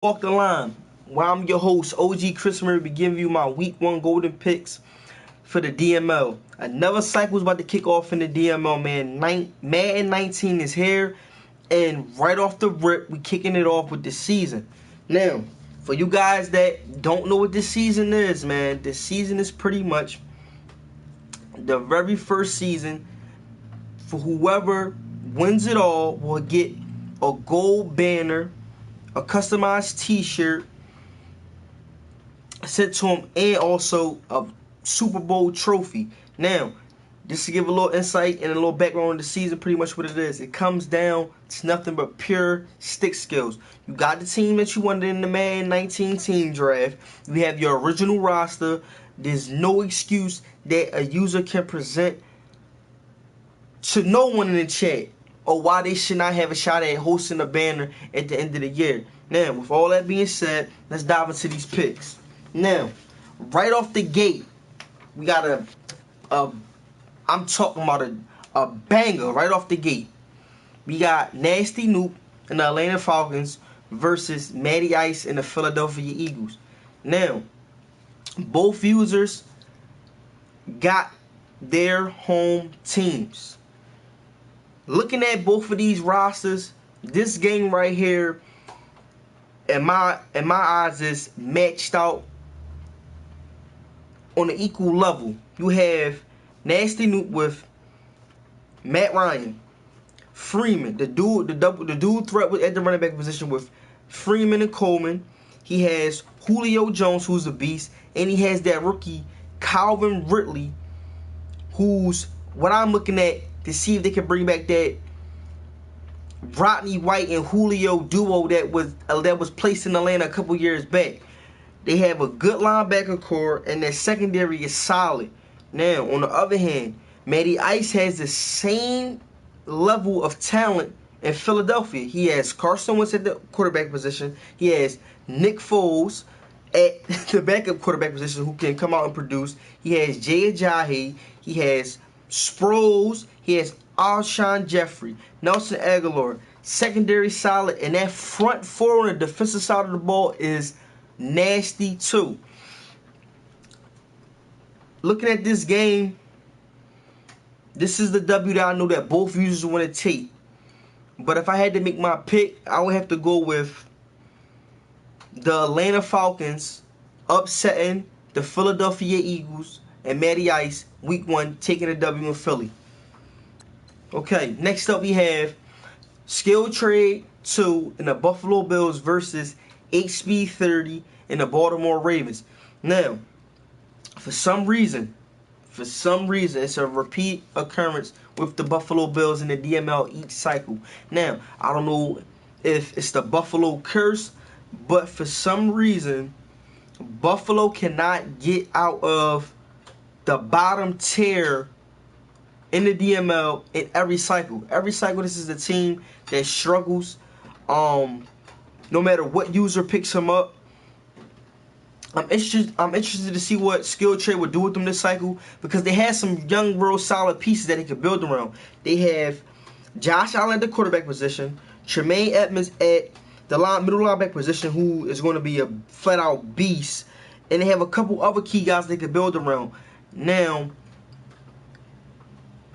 Walk the Line, where I'm your host, OG Chris Murray, be giving you my Week 1 golden picks for the DML. Another cycle is about to kick off in the DML, man. Madden 19 is here, and right off the rip, we kicking it off with the season. Now, for you guys that don't know what this season is, man, this season is pretty much the very first season for whoever wins it all will get a gold banner, a customized t-shirt sent to him, and also a Super Bowl trophy. Now, just to give a little insight and a little background on the season, pretty much what it is. It comes down to nothing but pure stick skills. You got the team that you wanted in the Madden 19 team draft. You have your original roster. There's no excuse that a user can present to no one in the chat or why they should not have a shot at hosting a banner at the end of the year. Now, with all that being said, let's dive into these picks. Now, right off the gate, we got I'm talking about a banger right off the gate. We got Nasty Noop and the Atlanta Falcons versus Matty Ice and the Philadelphia Eagles. Now, both users got their home teams. Looking at both of these rosters, this game right here, in my eyes, is matched out on an equal level. You have Nasty Noop with Matt Ryan, Freeman, the dual threat at the running back position with Freeman and Coleman. He has Julio Jones, who's a beast, and he has that rookie Calvin Ridley, who's what I'm looking at to see if they can bring back that Rodney White and Julio duo that was placed in Atlanta a couple years back. They have a good linebacker core, and their secondary is solid. Now, on the other hand, Matty Ice has the same level of talent in Philadelphia. He has Carson Wentz at the quarterback position. He has Nick Foles at the backup quarterback position who can come out and produce. He has Jay Ajayi. He has Sproles. He has Alshon Jeffrey, Nelson Aguilar. Secondary solid, and that front four on the defensive side of the ball is nasty too. Looking at this game, this is the W that I know that both users want to take. But if I had to make my pick, I would have to go with the Atlanta Falcons upsetting the Philadelphia Eagles and Matty Ice Week 1 taking a W in Philly. Okay, next up we have Skill Trade 2 in the Buffalo Bills versus HB 30 in the Baltimore Ravens. Now, for some reason, it's a repeat occurrence with the Buffalo Bills in the DML each cycle. Now, I don't know if it's the Buffalo curse, but for some reason, Buffalo cannot get out of the bottom tier in the DML in every cycle. Every cycle, this is a team that struggles. No matter what user picks them up. I'm interested to see what Skill Trade would do with them this cycle, because they have some young, real solid pieces that they can build around. They have Josh Allen at the quarterback position, Tremaine Edmonds at the middle linebacker position, who is going to be a flat-out beast, and they have a couple other key guys they can build around. Now,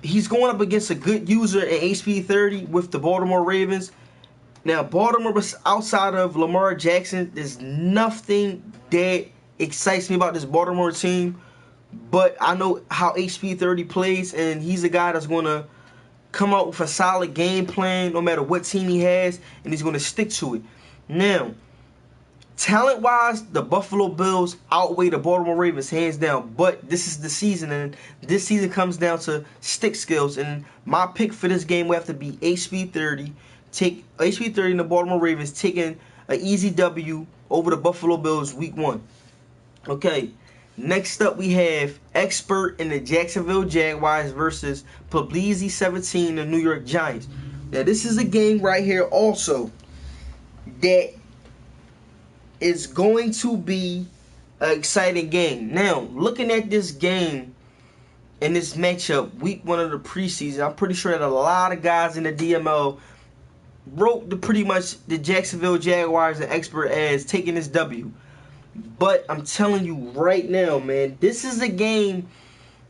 he's going up against a good user at HP 30 with the Baltimore Ravens. Now, Baltimore, outside of Lamar Jackson, there's nothing that excites me about this Baltimore team. But I know how HP 30 plays, and he's a guy that's going to come out with a solid game plan no matter what team he has, and he's going to stick to it. Now, talent-wise, the Buffalo Bills outweigh the Baltimore Ravens hands down. But this is the season, and this season comes down to stick skills. And my pick for this game will have to be HP 30. Take HP 30 and the Baltimore Ravens taking an easy W over the Buffalo Bills Week 1. Okay, next up we have Expert in the Jacksonville Jaguars versus Publizi 17 the New York Giants. Now, this is a game right here also that is going to be an exciting game. Now, looking at this game in this matchup, Week 1 of the preseason, I'm pretty sure that a lot of guys in the DML wrote pretty much the Jacksonville Jaguars and expert as taking this W. But I'm telling you right now, man, this is a game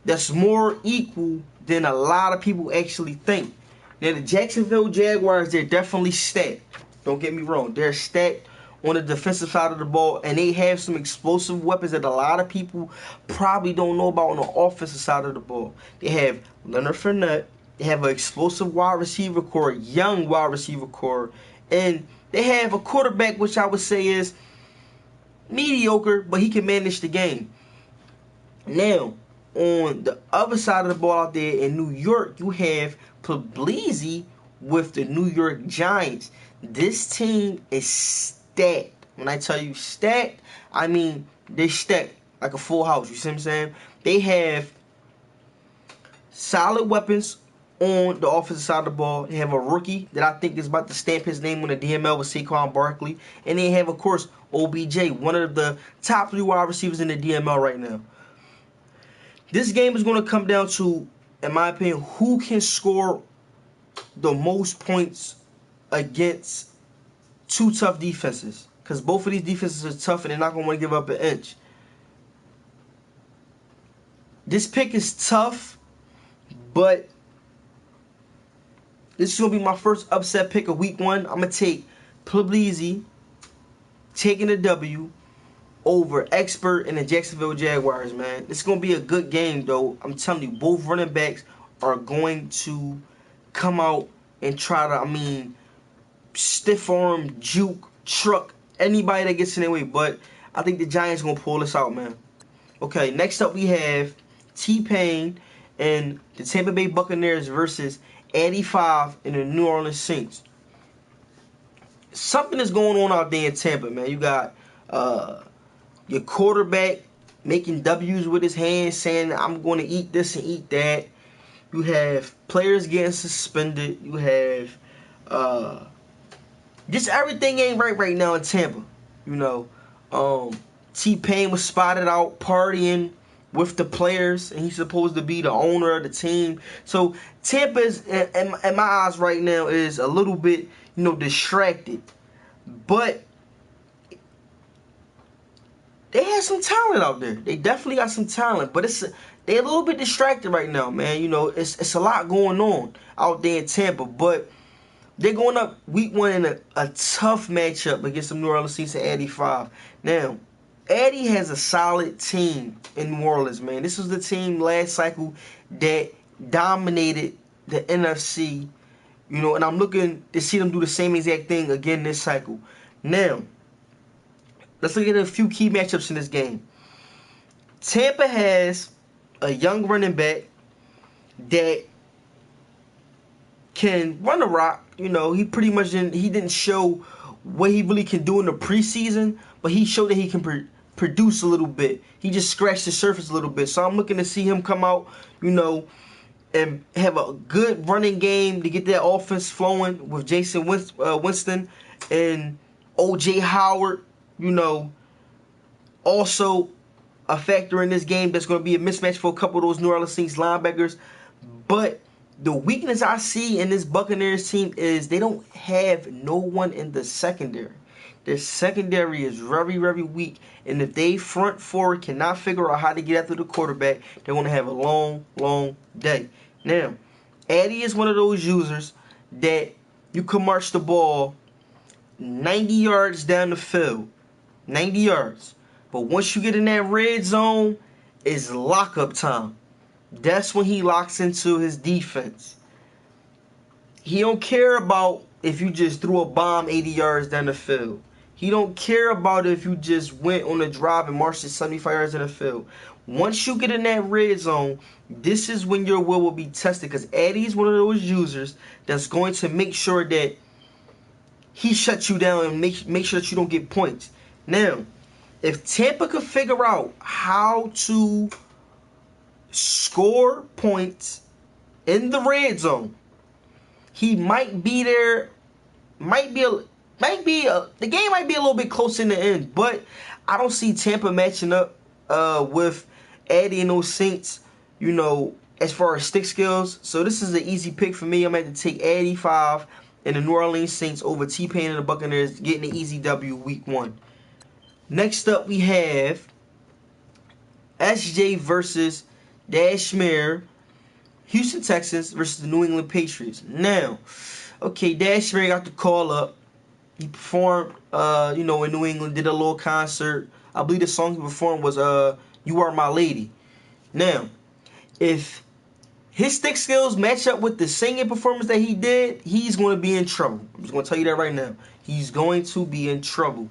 that's more equal than a lot of people actually think. Now, the Jacksonville Jaguars, they're definitely stacked. Don't get me wrong. They're stacked on the defensive side of the ball, and they have some explosive weapons that a lot of people probably don't know about on the offensive side of the ball. They have Leonard Fournette. They have an explosive wide receiver core, young wide receiver core, and they have a quarterback which I would say is mediocre, but he can manage the game. Now, on the other side of the ball out there in New York, you have Puglisi with the New York Giants. This team is stacked. When I tell you stacked, I mean they're stacked like a full house. You see what I'm saying? They have solid weapons on the offensive side of the ball. They have a rookie that I think is about to stamp his name on the DML with Saquon Barkley. And they have, of course, OBJ, one of the top 3 wide receivers in the DML right now. This game is going to come down to, in my opinion, who can score the most points against 2 tough defenses. Because both of these defenses are tough and they're not going to want to give up an inch. This pick is tough, but this is going to be my first upset pick of week 1. I'm going to take Puglisi taking the W over expert and the Jacksonville Jaguars, man. It's going to be a good game, though. I'm telling you, both running backs are going to come out and try to, stiff arm, juke, truck anybody that gets in their way. But I think the Giants going to pull this out, man. Okay, next up we have T-Pain and the Tampa Bay Buccaneers versus 85 and the New Orleans Saints. Something is going on out there in Tampa, man. You got your quarterback making W's with his hands, saying, I'm going to eat this and eat that. You have players getting suspended. You have just everything ain't right now in Tampa. You know, T-Pain was spotted out partying with the players, and he's supposed to be the owner of the team. So Tampa is, in my eyes right now, is a little bit, distracted. But they have some talent out there. They definitely got some talent, but they're a little bit distracted right now, man. It's a lot going on out there in Tampa, but they're going up week 1 in a tough matchup against the New Orleans Saints at 85. Now, Addy has a solid team in New Orleans, man. This was the team last cycle that dominated the NFC, and I'm looking to see them do the same exact thing again this cycle. Now, let's look at a few key matchups in this game. Tampa has a young running back that can run the rock. He pretty much didn't show what he really can do in the preseason, but he showed that he can produce a little bit. He just scratched the surface a little bit. So I'm looking to see him come out, and have a good running game to get that offense flowing with Jason Winston and O.J. Howard, also a factor in this game that's going to be a mismatch for a couple of those New Orleans Saints linebackers. But the weakness I see in this Buccaneers team is they don't have no one in the secondary. Their secondary is very, very weak. And if they front forward cannot figure out how to get after the quarterback, they're going to have a long, long day. Now, Addy is one of those users that you can march the ball 90 yards down the field. 90 yards. But once you get in that red zone, it's lockup time. That's when he locks into his defense. He don't care about if you just threw a bomb 80 yards down the field. He don't care about if you just went on a drive and marched it 75 yards in the field. Once you get in that red zone, this is when your will be tested, because Addy is one of those users that's going to make sure that he shuts you down and make sure that you don't get points. Now, if Tampa could figure out how to score points in the red zone, he might be there. The game might be a little bit close in the end, but I don't see Tampa matching up with Addy and those Saints, as far as stick skills. So this is an easy pick for me. I'm going to take Addy 5 and the New Orleans Saints over T-Pain and the Buccaneers, getting an easy W week 1. Next up, we have SJ versus Dashmere, Houston Texans versus the New England Patriots. Now, okay, Dashmere got the call up. He performed, in New England, did a little concert. I believe the song he performed was "You Are My Lady." Now, if his stick skills match up with the singing performance that he did, he's going to be in trouble. I'm just going to tell you that right now. He's going to be in trouble.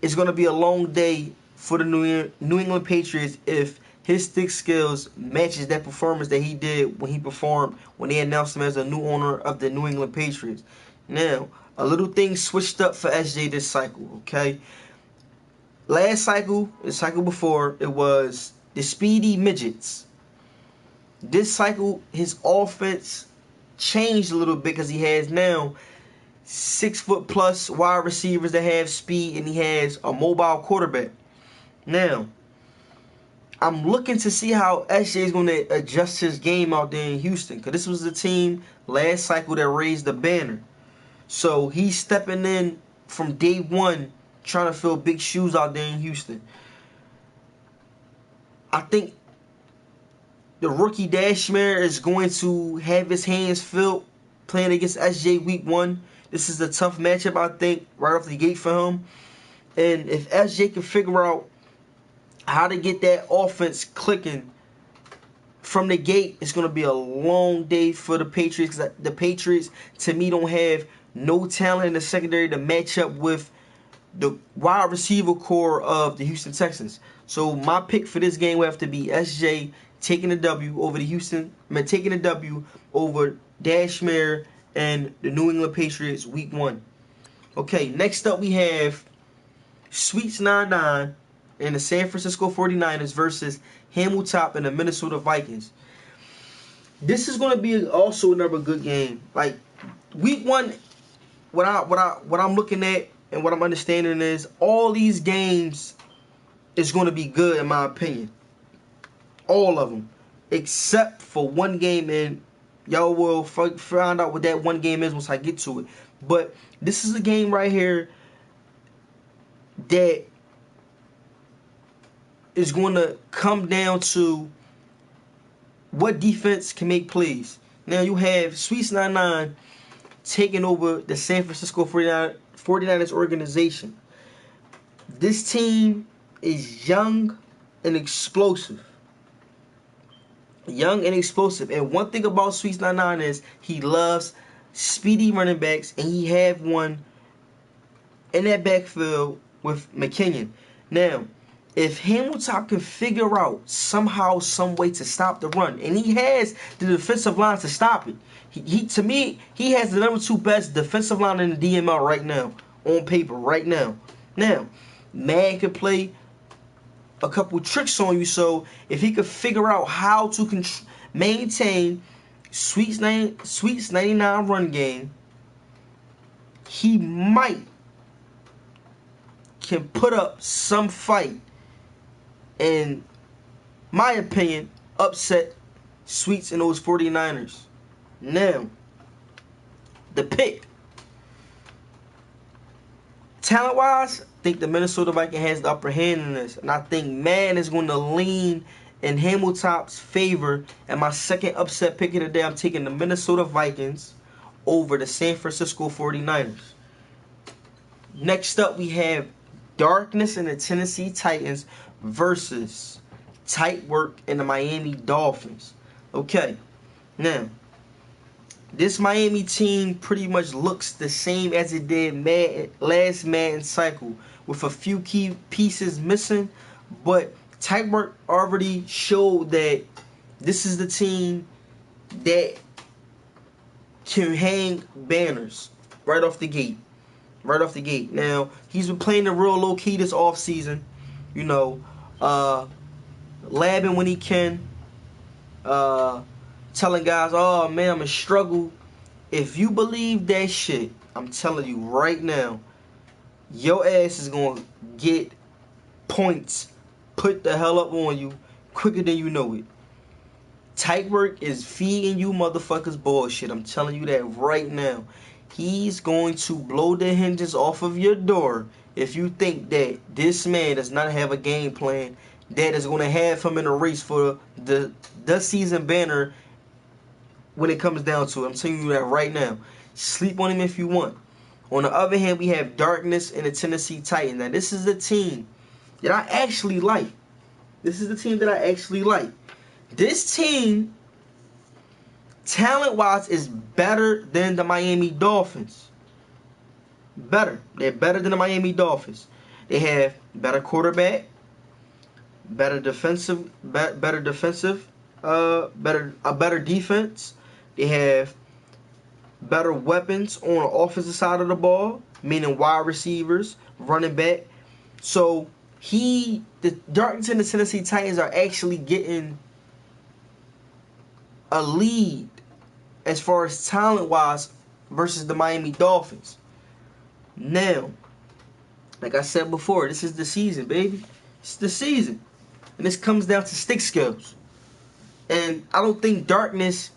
It's going to be a long day for the New England Patriots if his stick skills matches that performance that he did when they announced him as a new owner of the New England Patriots. Now, a little thing switched up for SJ this cycle, okay? Last cycle, the cycle before, it was the Speedy Midgets. This cycle, his offense changed a little bit because he has now 6 foot plus wide receivers that have speed, and he has a mobile quarterback. Now, I'm looking to see how SJ is going to adjust his game out there in Houston, because this was the team last cycle that raised the banner. So he's stepping in from day one, trying to fill big shoes out there in Houston. I think the rookie Dashmere is going to have his hands filled playing against SJ week 1. This is a tough matchup, I think, right off the gate for him. And if SJ can figure out how to get that offense clicking from the gate, it's going to be a long day for the Patriots. The Patriots, to me, don't have no talent in the secondary to match up with the wide receiver core of the Houston Texans. So my pick for this game will have to be SJ taking the W over taking the W over Dashmere and the New England Patriots week 1. Okay, next up we have Sweets 99 and the San Francisco 49ers versus Hamilton and the Minnesota Vikings. This is going to be also another good game. Like week 1, what I'm looking at and what I'm understanding is all these games is going to be good in my opinion. All of them, except for one game, and y'all will find out what that one game is once I get to it. But this is a game right here that is going to come down to what defense can make plays. Now you have Sweets 99 taking over the San Francisco 49ers organization. This team is young and explosive. And one thing about Sweets 99 is he loves speedy running backs, and he have one in that backfield with McKinnon. Now, if Hamilton can figure out somehow, some way to stop the run, and he has the defensive line to stop it. To me, he has the number 2 best defensive line in the DML right now, on paper, right now. Now, man can play a couple tricks on you, so if he could figure out how to maintain Sweets 99 run game, he might can put up some fight, in my opinion, upset Sweets and those 49ers. Now, the pick. Talent-wise, I think the Minnesota Vikings has the upper hand in this. And I think man is going to lean in Hamilton's favor. And my second upset pick of the day, I'm taking the Minnesota Vikings over the San Francisco 49ers. Next up, we have Darkness and the Tennessee Titans versus Tight Work and the Miami Dolphins. Okay, now, this Miami team pretty much looks the same as it did last Madden cycle, with a few key pieces missing. But Tight Work already showed that this is the team that can hang banners right off the gate. Now, he's been playing the real low key this offseason. Labbing when he can. Telling guys, oh man, I'm in struggle. If you believe that shit, I'm telling you right now, your ass is going to get points put the hell up on you quicker than you know it. Tight Work is feeding you motherfuckers bullshit. I'm telling you that right now. He's going to blow the hinges off of your door if you think that this man does not have a game plan that is going to have him in a race for the season banner when it comes down to it. I'm telling you that right now. Sleep on him if you want. On the other hand, we have Darkness and the Tennessee Titans. Now, this is a team that I actually like. This is the team that I actually like. This team, talent-wise, is better than the Miami Dolphins. Better. They're better than the Miami Dolphins. They have better quarterback, better defensive, better defense. They have better weapons on the offensive side of the ball, meaning wide receivers, running back. So the Darkness and the Tennessee Titans are actually getting a lead as far as talent-wise versus the Miami Dolphins. Now, like I said before, this is the season, baby. It's the season. And this comes down to stick skills. And I don't think Darkness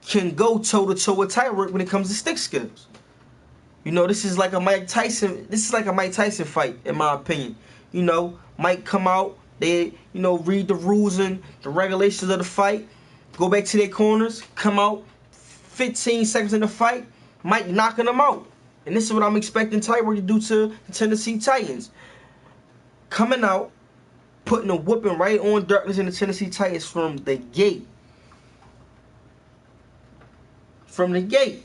can go toe-to-toe with Tyreek when it comes to stick skills. You know, this is like a Mike Tyson fight, in my opinion. You know, Mike come out, they, read the rules and the regulations of the fight, go back to their corners, come out, 15 seconds in the fight, Mike knocking them out. And this is what I'm expecting Tyreek to do to the Tennessee Titans. Coming out, putting a whooping right on Darkness and the Tennessee Titans from the gate. From the gate.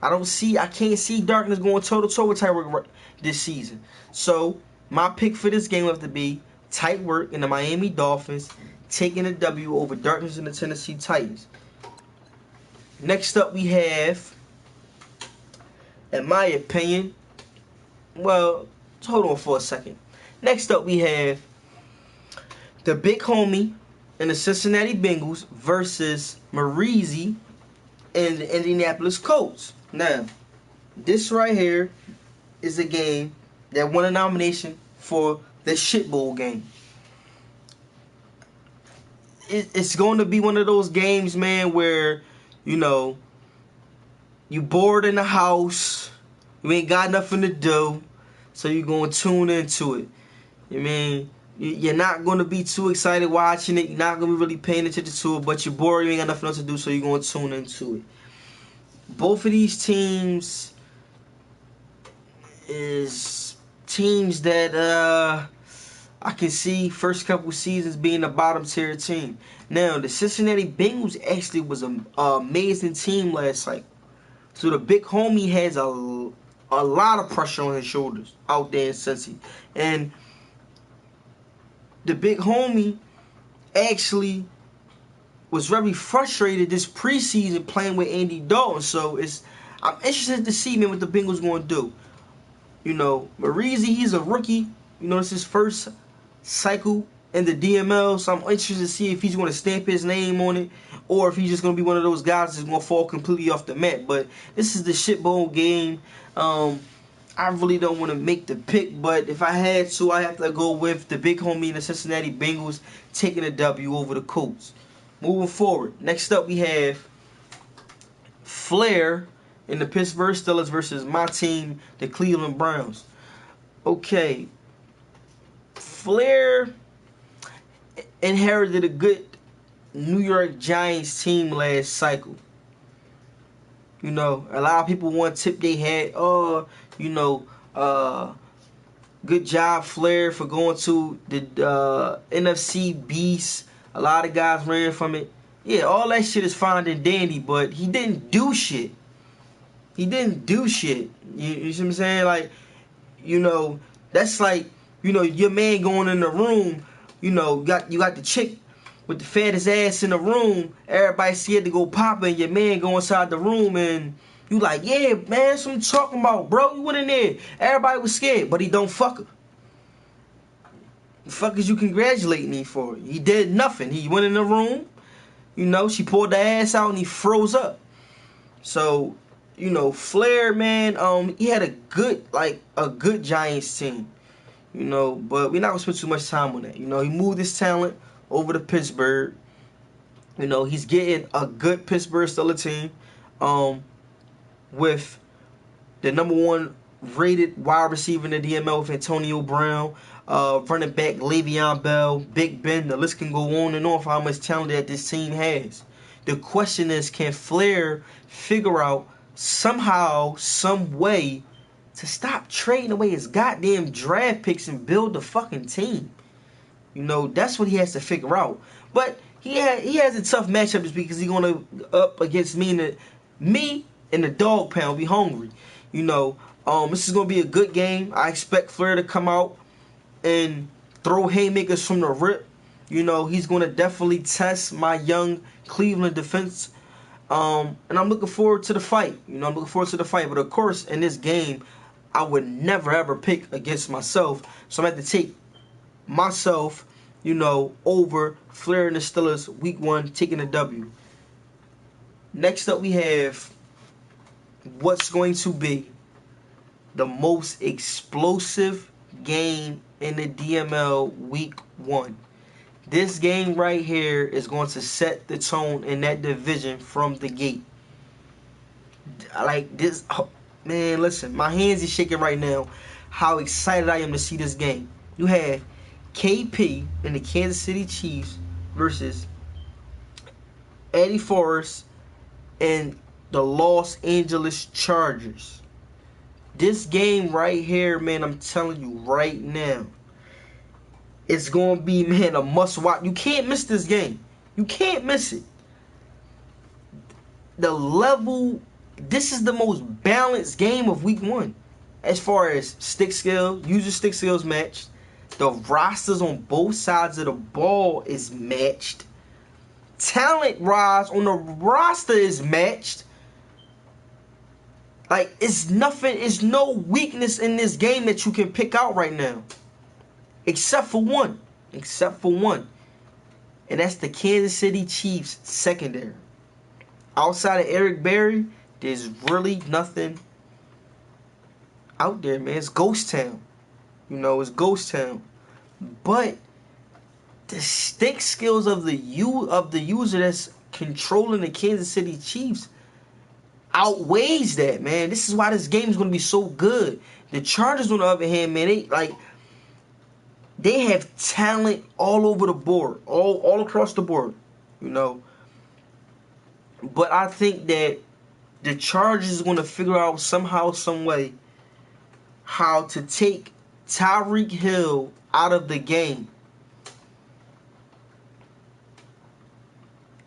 I can't see Darkness going toe-to-toe with Tyreek this season. So, my pick for this game will have to be Tyreek and the Miami Dolphins taking the W over Darkness and the Tennessee Titans. Next up we have, in my opinion, well, hold on for a second. Next up we have the Big Homie and the Cincinnati Bengals versus Marizzi and the Indianapolis Colts. Now, this right here is a game that won a nomination for the Shit Bowl game. It's going to be one of those games, man, where, you bored in the house, you ain't got nothing to do, so you're going to tune into it. I mean, you're not going to be too excited watching it, you're not going to be really paying attention to it, but you're bored, you ain't got nothing else to do, so you're going to tune into it. Both of these teams is teams that I can see first couple seasons being a bottom tier team. Now, the Cincinnati Bengals actually was an amazing team last cycle. So the Big Homie has a lot of pressure on his shoulders out there in Cincy. And the Big Homie actually was very frustrated this preseason playing with Andy Dalton. So I'm interested to see, man, what the Bengals going to do. Marizzi, he's a rookie. It's his first cycle in the DML. So I'm interested to see if he's going to stamp his name on it or if he's just going to be one of those guys that's going to fall completely off the mat. But this is the shit bowl game. I really don't want to make the pick, but if I had to, I have to go with the Big Homie and the Cincinnati Bengals taking a W over the Colts. Moving forward, next up we have Flair and the Pittsburgh Steelers versus my team, the Cleveland Browns. Okay, Flair inherited a good New York Giants team last cycle. A lot of people want to tip their hat. Good job, Flair, for going to the NFC Beast. A lot of guys ran from it. Yeah, all that shit is fine and dandy, but he didn't do shit. You see what I'm saying? Like, that's like, your man going in the room, you got the chick with the fattest ass in the room. Everybody scared to go pop and your man go inside the room and you like, yeah, man, that's what I'm talking about, bro. You went in there. Everybody was scared, but he don't fuck her. The fuck is you congratulating me for? He did nothing. He went in the room, she pulled the ass out and he froze up. So, Flair, man, he had a good Giants team, but we're not gonna spend too much time on that. He moved his talent over to Pittsburgh. He's getting a good Pittsburgh Steelers team. with the #1 rated wide receiver in the DML with Antonio Brown, running back Le'Veon Bell, Big Ben. The list can go on and on for how much talent that this team has. The question is, can Flair figure out somehow, some way to stop trading away his goddamn draft picks and build the fucking team? You know, that's what he has to figure out. But he has a tough matchup this week because he's gonna up against me and the dog pound. Be hungry. You know, this is gonna be a good game. I expect Flair to come out and throw haymakers from the rip. You know, he's gonna definitely test my young Cleveland defense. And I'm looking forward to the fight. You know, I'm looking forward to the fight. But of course, in this game, I would never ever pick against myself. So I'm gonna have to take myself, you know, over Flair and the Steelers week 1, taking a W. Next up, we have what's going to be the most explosive game in the DML week 1. This game right here is going to set the tone in that division from the gate. Like this, oh, man, listen, my hands are shaking right now. How excited I am to see this game. You have KP and the Kansas City Chiefs versus Eddie Forrest and the Los Angeles Chargers. This game right here, man, I'm telling you right now, it's going to be, man, a must watch. You can't miss this game. You can't miss it. The level, this is the most balanced game of week 1. As far as stick skills, user stick skills matched. The rosters on both sides of the ball is matched. Talent rise on the roster is matched. Like, it's nothing, it's no weakness in this game that you can pick out right now. Except for one. Except for one. And that's the Kansas City Chiefs secondary. Outside of Eric Berry, there's really nothing out there, man. It's ghost town. You know, it's ghost town. But the stick skills of the user that's controlling the Kansas City Chiefs outweighs that, man. This is why this game is going to be so good. The Chargers, on the other hand, man, they have talent all over the board, all across the board, you know. But I think that the Chargers are going to figure out somehow, some way, how to take Tyreek Hill out of the game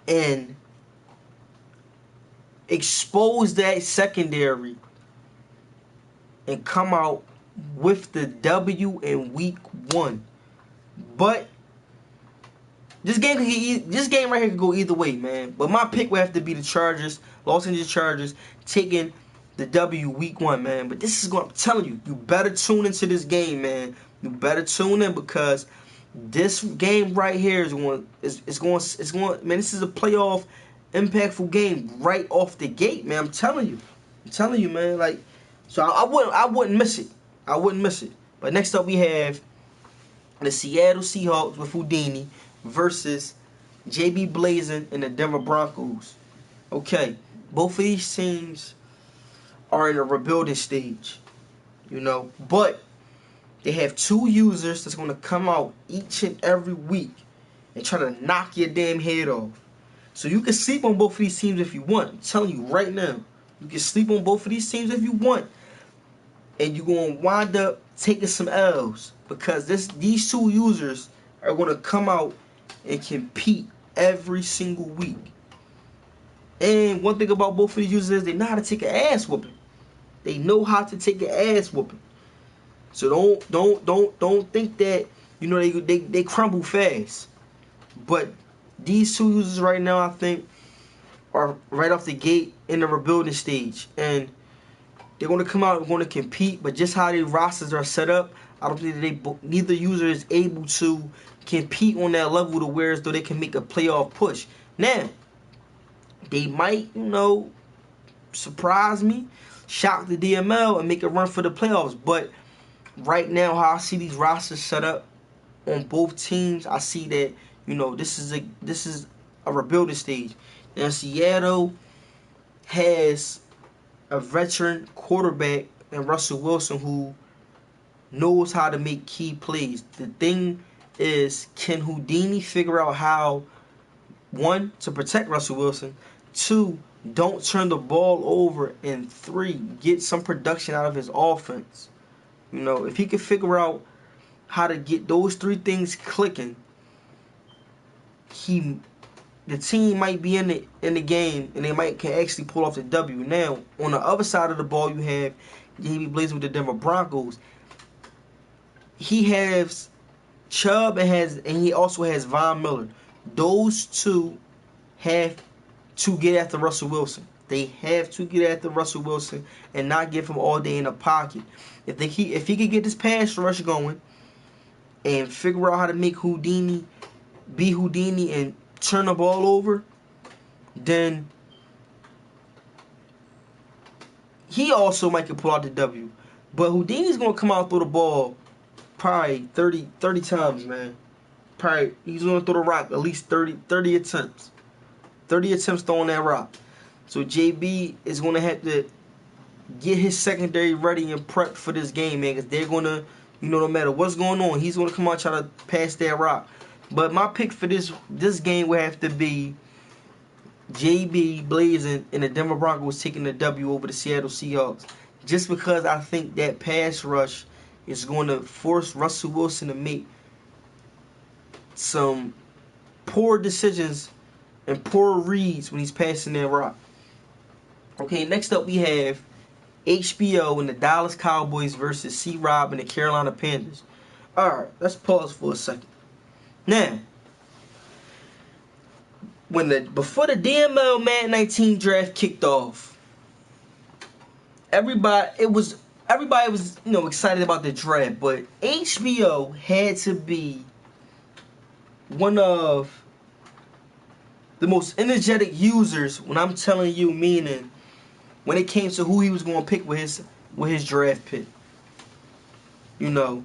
and expose that secondary and come out with the W in week 1. But this game right here could go either way, man. But my pick would have to be the Chargers, Los Angeles Chargers, taking the W week 1, man. But this is I'm telling you, you better tune into this game, man. You better tune in, because this game right here is going, man, this is a playoff impactful game right off the gate, man. I'm telling you, man. Like, so I wouldn't miss it. I wouldn't miss it. But next up we have the Seattle Seahawks with Houdini versus JB Blazin and the Denver Broncos. Okay, both of these teams are in a rebuilding stage, you know, but they have 2 users that's going to come out each and every week and try to knock your damn head off. So you can sleep on both of these teams if you want. I'm telling you right now, you can sleep on both of these teams if you want, and you're going to wind up taking some L's, because these 2 users are going to come out and compete every single week. And one thing about both of these users is they know how to take an ass whooping. They know how to take an ass whooping. So don't think that, you know, they crumble fast. But these 2 users right now, I think, are right off the gate in the rebuilding stage, and they're going to come out and going to compete. But just how their rosters are set up, I don't think neither user is able to compete on that level to where as though they can make a playoff push. Now, they might, you know, surprise me, shock the DML, and make a run for the playoffs. But right now, how I see these rosters set up on both teams, I see that, you know, this is a rebuilding stage. Now, Seattle has a veteran quarterback in Russell Wilson who knows how to make key plays. The thing is, can Houdini figure out how, one, to protect Russell Wilson, two, don't turn the ball over, and three, get some production out of his offense. You know, if he can figure out how to get those three things clicking, the team might be in the game, and they can actually pull off the W. Now, on the other side of the ball, you have JB Blazing with the Denver Broncos. He has Chubb and he also has Von Miller. Those two have to get after Russell Wilson. They have to get after Russell Wilson and not give him all day in the pocket. If he could get this pass rush going and figure out how to make Houdini be Houdini and turn the ball over, then he also might pull out the W. But Houdini's going to come out and throw the ball probably 30 times, man. Probably he's going to throw the rock at least 30 attempts. 30 attempts throwing that rock. So JB is going to have to get his secondary ready and prepped for this game, man, because they're going to, no matter what's going on, he's going to come out and try to pass that rock. But my pick for this game would have to be JB Blazing and the Denver Broncos taking the W over the Seattle Seahawks. Just because I think that pass rush is going to force Russell Wilson to make some poor decisions and poor reads when he's passing that rock. Okay, next up we have HBO and the Dallas Cowboys versus C-Rob and the Carolina Panthers. Alright, let's pause for a second. Now, before the DML Madden 19 draft kicked off, everybody was excited about the draft, but HBO had to be one of the most energetic users when I'm telling you, meaning when it came to who he was going to pick with his draft pick. Now,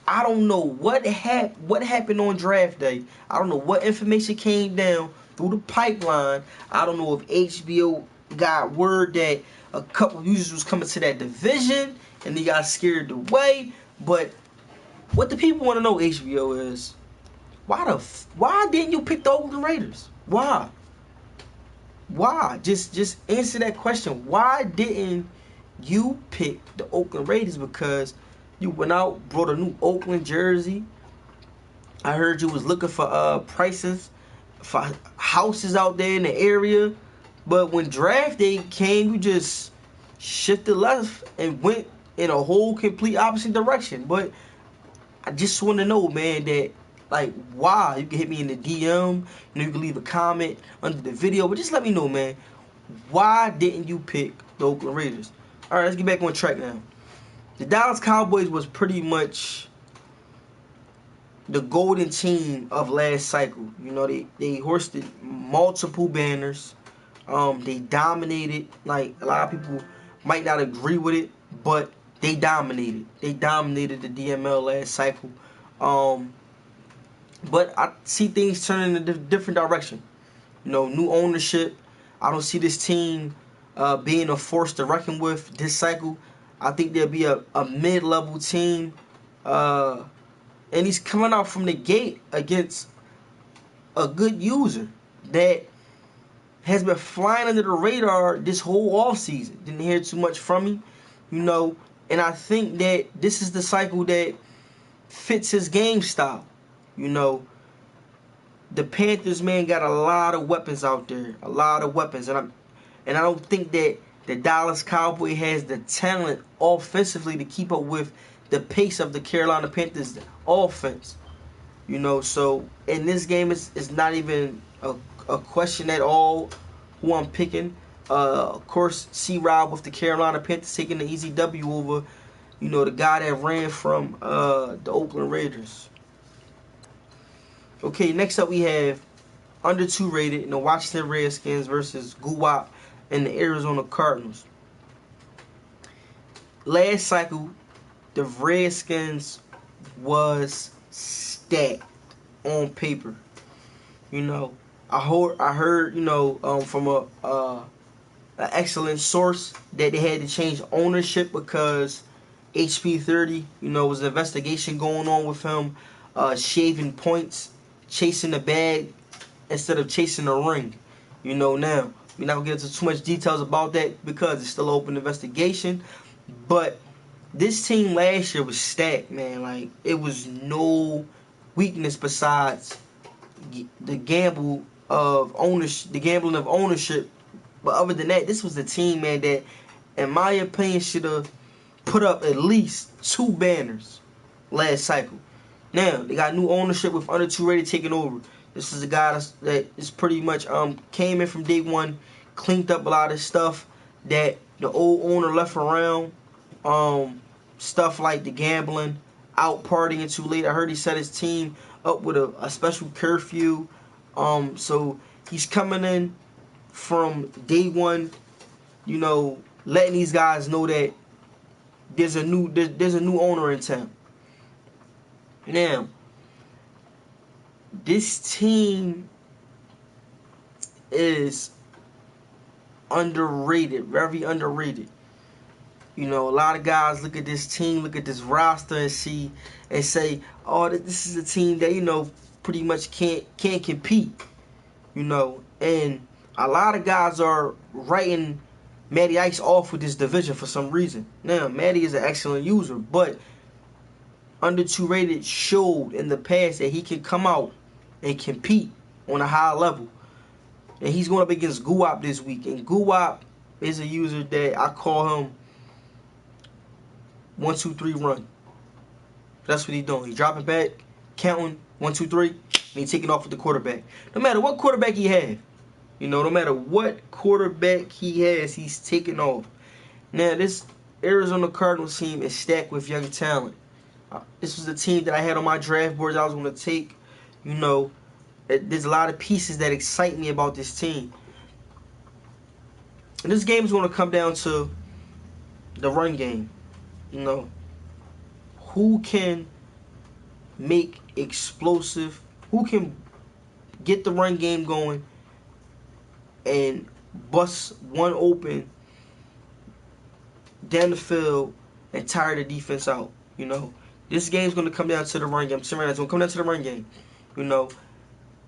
I don't know what happened on draft day. I don't know what information came down through the pipeline. I don't know if HBO got word that a couple of users was coming to that division and they got scared away. But what the people want to know, HBO, is why didn't you pick the Oakland Raiders? Why? Just answer that question. Why didn't you pick the Oakland Raiders? Because you went out, brought a new Oakland jersey. I heard you was looking for prices for houses out there in the area. But when draft day came, you just shifted left and went in a whole complete opposite direction. But I just want to know, man, that why? You can hit me in the DM. You can leave a comment under the video. But just let me know, man. Why didn't you pick the Oakland Raiders? All right, let's get back on track now. The Dallas Cowboys was pretty much the golden team of last cycle. They hoisted multiple banners. They dominated. A lot of people might not agree with it, but they dominated. They dominated the DML last cycle. But I see things turning in a different direction. New ownership. I don't see this team being a force to reckon with this cycle. I think there'll be a mid-level team. And he's coming out from the gate against a good user that has been flying under the radar this whole offseason. Didn't hear too much from him. And I think that this is the cycle that fits his game style. The Panthers, man, got a lot of weapons out there. A lot of weapons. And I don't think that the Dallas Cowboy has the talent offensively to keep up with the pace of the Carolina Panthers offense. So in this game, it's not even a question at all who I'm picking. Of course, C-Rob with the Carolina Panthers taking the easy W over, the guy that ran from the Oakland Raiders. Okay, next up we have under 2 rated in the Washington Redskins versus Guwap and the Arizona Cardinals. Last cycle, the Redskins was stacked on paper. I heard from an an excellent source that they had to change ownership because HP30, was an investigation going on with him, shaving points, chasing the bag instead of chasing the ring. Now we're not gonna get into too much details about that because it's still an open investigation. But this team last year was stacked, man. Like, it was no weakness besides the gambling of ownership. But other than that, this was the team, man, that, in my opinion, should have put up at least 2 banners last cycle. Now they got new ownership with Under 2 Rated taking over. This is a guy that is pretty much came in from day one, cleaned up a lot of stuff that the old owner left around. Stuff like the gambling, out partying too late. I heard he set his team up with a special curfew. So he's coming in from day one, letting these guys know that there's a new owner in town. Now, this team is underrated, very underrated. A lot of guys look at this team, look at this roster, and say, "Oh, this is a team that pretty much can't compete." And a lot of guys are writing Matty Ice off with this division for some reason. Now, Matty is an excellent user, but Under 2 Rated showed in the past that he can come out and compete on a high level. And he's going up against Guwap this week. And Guwap is a user that I call him 1, 2, 3 run. That's what he's doing. He's dropping back, counting 1, 2, 3, and he's taking off with the quarterback. No matter what quarterback he has, no matter what quarterback he has, he's taking off. Now, this Arizona Cardinals team is stacked with young talent. This was the team that I had on my draft boards I was going to take. There's a lot of pieces that excite me about this team. And this game is going to come down to the run game. Who can make explosive, who can get the run game going and bust one open down the field and tire the defense out. This game's going to come down to the run game. It's going to come down to the run game.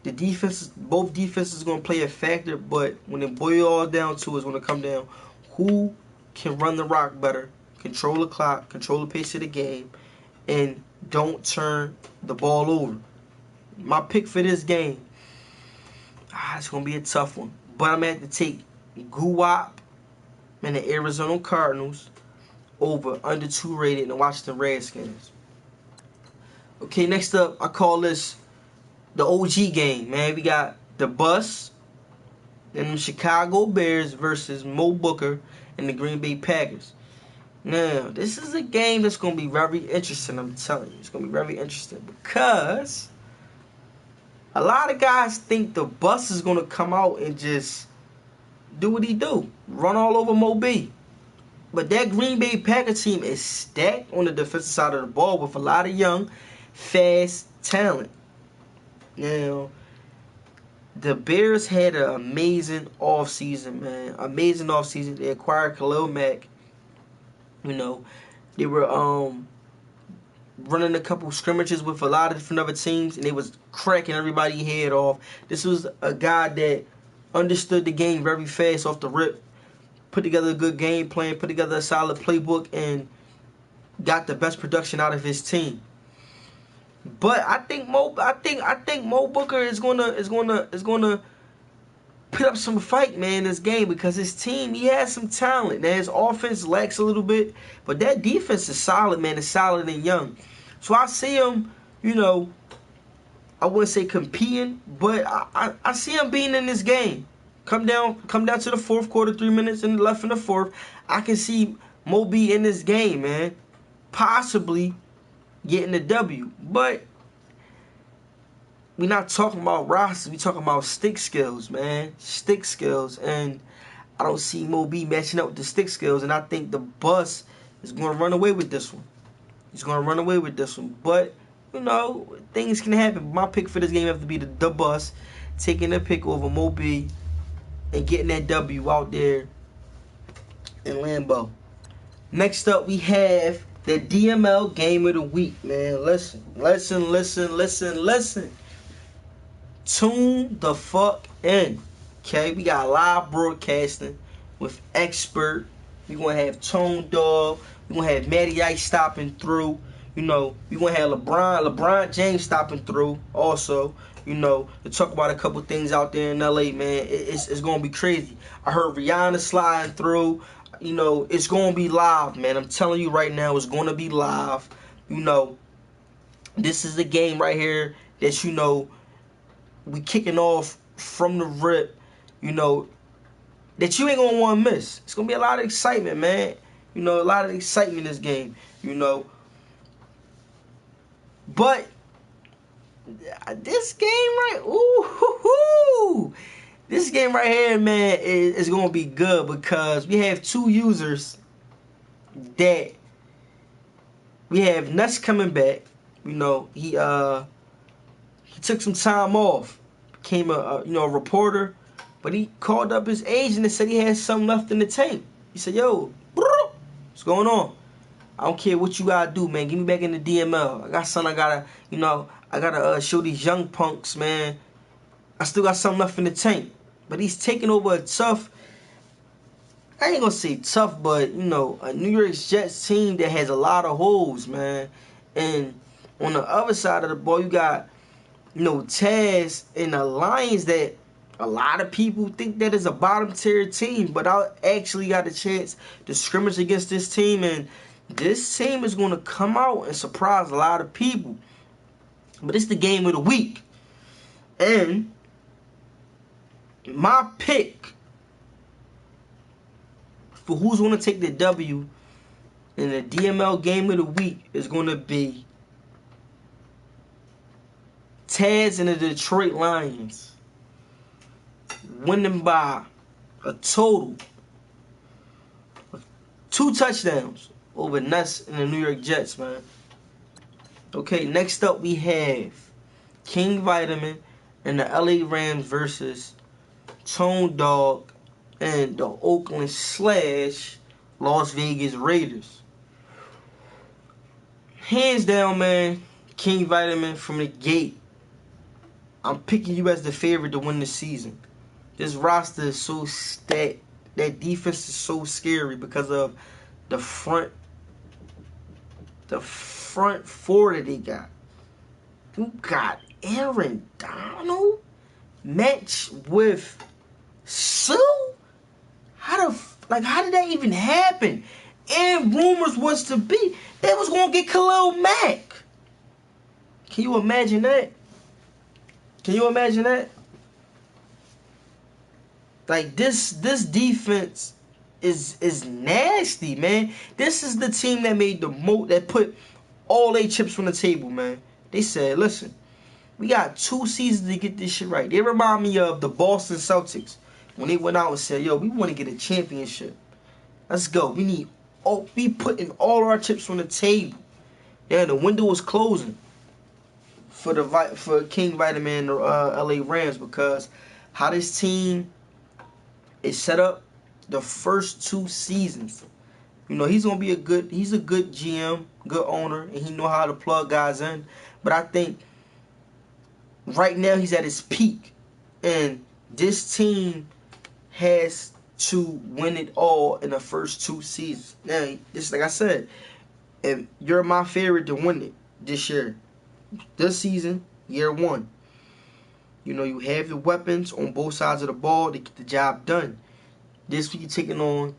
The defense, both defenses are going to play a factor, but when it boils all down to it, it's going to come down who can run the rock better, control the clock, control the pace of the game, and don't turn the ball over. My pick for this game, it's going to be a tough one, but I'm going to have to take Guwap and the Arizona Cardinals over Under 2 Rated and the Washington Redskins. Okay, next up, I call this the OG game, man. We got the Bus and the Chicago Bears versus Mo Booker and the Green Bay Packers. Now, this is a game that's going to be very interesting, I'm telling you. It's going to be very interesting because a lot of guys think the Bus is going to come out and just do what he do, run all over Mo B. But that Green Bay Packers team is stacked on the defensive side of the ball with a lot of young, fast talent. Now, the Bears had an amazing offseason, man. Amazing offseason. They acquired Khalil Mack. They were running a couple scrimmages with a lot of different other teams, and they was cracking everybody's head off. This was a guy that understood the game very fast off the rip, put together a good game plan, put together a solid playbook, and got the best production out of his team. But I think Mo Booker is gonna put up some fight, man, in this game because his team, he has some talent. Now, his offense lacks a little bit, but that defense is solid, man. It's solid and young. So I see him, I wouldn't say competing, but I see him being in this game. Come down to the fourth quarter, 3 minutes and left in the fourth. I can see Mo B in this game, man. Possibly getting the W. But we're not talking about rosters. We're talking about stick skills, man. Stick skills. And I don't see Mo B matching up with the stick skills. And I think the Bus is going to run away with this one. He's going to run away with this one. But, things can happen. My pick for this game has to be the Bus, taking the pick over Mo B and getting that W out there in Lambeau. Next up, we have the DML Game of the Week, man. Listen. Tune the fuck in. Okay, we got live broadcasting with expert. We gonna have Tone Dog. We gonna have Matty Ice stopping through. You know, we gonna have LeBron James stopping through also. You know, to talk about a couple things out there in LA, man. It's gonna be crazy. I heard Rihanna sliding through. You know, it's gonna be live, man. I'm telling you right now, it's gonna be live. You know, this is a game right here that we kicking off from the rip, that you ain't gonna want to miss. It's gonna be a lot of excitement, man. A lot of excitement in this game. But this game this game right here, man, is gonna be good because we have two users that we have. Nuts coming back. He took some time off, became a reporter, but he called up his agent and said he had something left in the tank. He said, "Yo, what's going on? I don't care what you gotta do, man. Get me back in the DML. I got something I gotta show these young punks, man. I still got something left in the tank." But he's taking over a tough, I ain't gonna say tough, but a New York Jets team that has a lot of holes, man. And on the other side of the ball, you got Taz and the Lions that a lot of people think that is a bottom tier team, but I actually got a chance to scrimmage against this team, and this team is going to come out and surprise a lot of people. But it's the game of the week. And my pick for who's going to take the W in the DML game of the week is going to be Taz and the Detroit Lions winning by a total of 2 touchdowns over Nuts and the New York Jets, man. Okay, next up we have King Vitamin and the LA Rams versus Tone Dog and the Oakland/Las Vegas Raiders. Hands down, man, King Vitamin from the gate. I'm picking you as the favorite to win the season. This roster is so stacked. That defense is so scary because of the front four that they got. You got Aaron Donald matched with Sue? How did that even happen? And rumors was to be they was gonna get Khalil Mack. Can you imagine that? Like this defense is nasty, man. This is the team that made that put all their chips on the table, man. They said, listen, we got 2 seasons to get this shit right. They remind me of the Boston Celtics when they went out and said, yo, we want to get a championship. Let's go. We putting all our chips on the table. Yeah, the window was closing for King Vitamin and the LA Rams because how this team is set up the first 2 seasons. He's a good GM, good owner, and he know how to plug guys in. But I think right now he's at his peak, and this team has to win it all in the first 2 seasons. Now, just like I said, if you're my favorite to win it this year, this season, year 1. You have the weapons on both sides of the ball to get the job done. This week you're taking on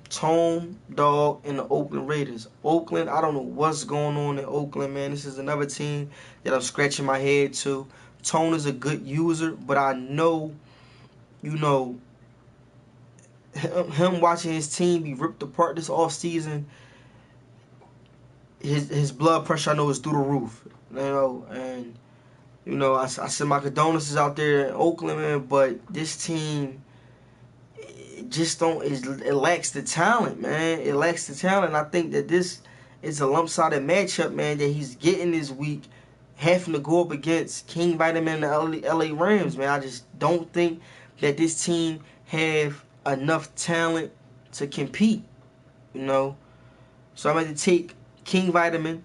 Tone Dog and the Oakland Raiders. Oakland, I don't know what's going on in Oakland, man. This is another team that I'm scratching my head to. Tone is a good user, but I know, him watching his team be ripped apart this offseason, his blood pressure, I know, is through the roof. And I send my condolences out there in Oakland, man, but this team it lacks the talent, man. It lacks the talent. I think that this is a lump-sided matchup, man, that he's getting this week, having to go up against King Vitamin and the LA Rams, man. I just don't think that this team have enough talent to compete, you know. So I'm going to take King Vitamin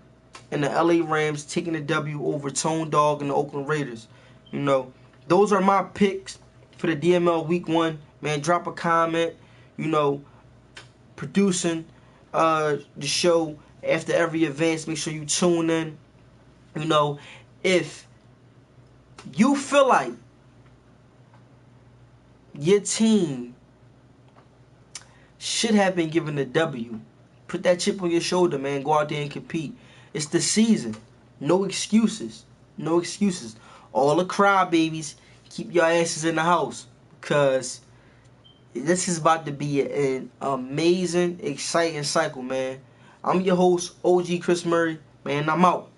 and the LA Rams taking the W over Tone Dog and the Oakland Raiders. You know, those are my picks for the DML Week 1. Man, drop a comment, you know, producing the show after every event. Make sure you tune in. You know, if you feel like your team should have been given the W, put that chip on your shoulder, man. Go out there and compete. It's the season. No excuses. No excuses. All the crybabies, keep your asses in the house. Because this is about to be an amazing, exciting cycle, man. I'm your host, OG Chris Murray. Man, I'm out.